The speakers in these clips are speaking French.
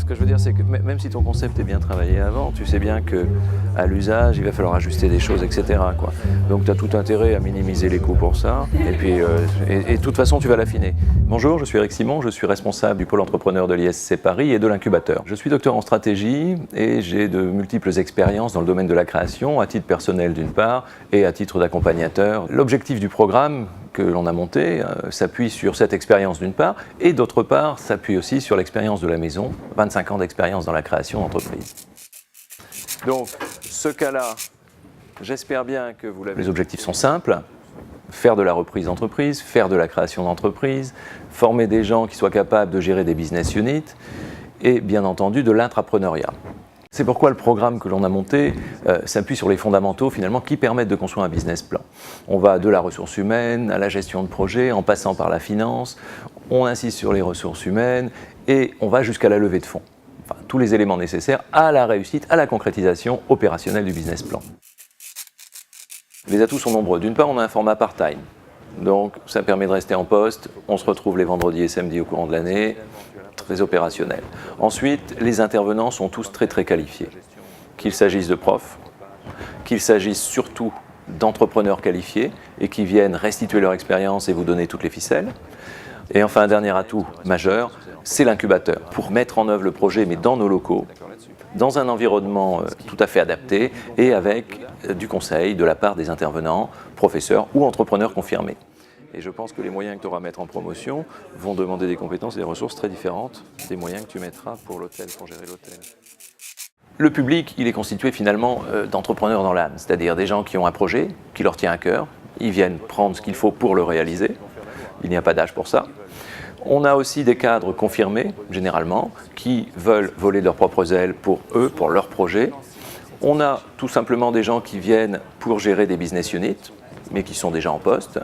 Ce que je veux dire, c'est que même si ton concept est bien travaillé avant, tu sais bien qu'à l'usage, il va falloir ajuster des choses, etc., quoi. Donc tu as tout intérêt à minimiser les coûts pour ça, et puis de toute façon, tu vas l'affiner. Bonjour, je suis Eric Simon, je suis responsable du pôle entrepreneur de l'ISC Paris et de l'incubateur. Je suis docteur en stratégie et j'ai de multiples expériences dans le domaine de la création, à titre personnel d'une part, et à titre d'accompagnateur. L'objectif du programme que l'on a monté s'appuie sur cette expérience d'une part, et d'autre part s'appuie aussi sur l'expérience de la maison, 25 ans d'expérience dans la création d'entreprise. Donc ce cas-là, j'espère bien que vous l'avez. Les objectifs sont simples: faire de la reprise d'entreprise, faire de la création d'entreprise, former des gens qui soient capables de gérer des business units, et bien entendu de l'intrapreneuriat. C'est pourquoi le programme que l'on a monté s'appuie sur les fondamentaux finalement qui permettent de construire un business plan. On va de la ressource humaine à la gestion de projet, en passant par la finance, on insiste sur les ressources humaines et on va jusqu'à la levée de fonds. Enfin, tous les éléments nécessaires à la réussite, à la concrétisation opérationnelle du business plan. Les atouts sont nombreux. D'une part, on a un format part-time. Donc ça permet de rester en poste, on se retrouve les vendredis et samedis au courant de l'année, très opérationnel. Ensuite, les intervenants sont tous très qualifiés. Qu'il s'agisse de profs, qu'il s'agisse surtout d'entrepreneurs qualifiés et qui viennent restituer leur expérience et vous donner toutes les ficelles. Et enfin, un dernier atout majeur, c'est l'incubateur, pour mettre en œuvre le projet, mais dans nos locaux, dans un environnement tout à fait adapté et avec du conseil de la part des intervenants, professeurs ou entrepreneurs confirmés. Et je pense que les moyens que tu auras à mettre en promotion vont demander des compétences et des ressources très différentes des moyens que tu mettras pour l'hôtel, pour gérer l'hôtel. Le public, il est constitué finalement d'entrepreneurs dans l'âme, c'est-à-dire des gens qui ont un projet qui leur tient à cœur, ils viennent prendre ce qu'il faut pour le réaliser, il n'y a pas d'âge pour ça. On a aussi des cadres confirmés, généralement, qui veulent voler de leurs propres ailes pour eux, pour leur projet. On a tout simplement des gens qui viennent pour gérer des business units, mais qui sont déjà en poste.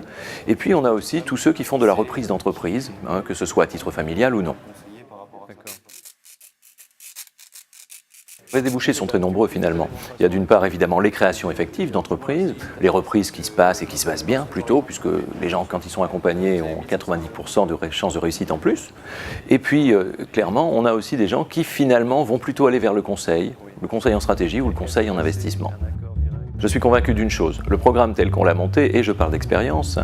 Et puis on a aussi tous ceux qui font de la reprise d'entreprise, que ce soit à titre familial ou non. Les débouchés sont très nombreux finalement. Il y a d'une part évidemment les créations effectives d'entreprises, les reprises qui se passent et qui se passent bien plutôt, puisque les gens quand ils sont accompagnés ont 90% de chances de réussite en plus. Et puis clairement on a aussi des gens qui finalement vont plutôt aller vers le conseil en stratégie ou le conseil en investissement. Je suis convaincu d'une chose, le programme tel qu'on l'a monté, et je parle d'expérience,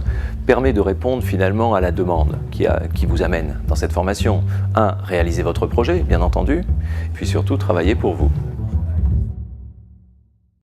permet de répondre finalement à la demande qui vous amène dans cette formation. 1. Réaliser votre projet, bien entendu, puis surtout travailler pour vous.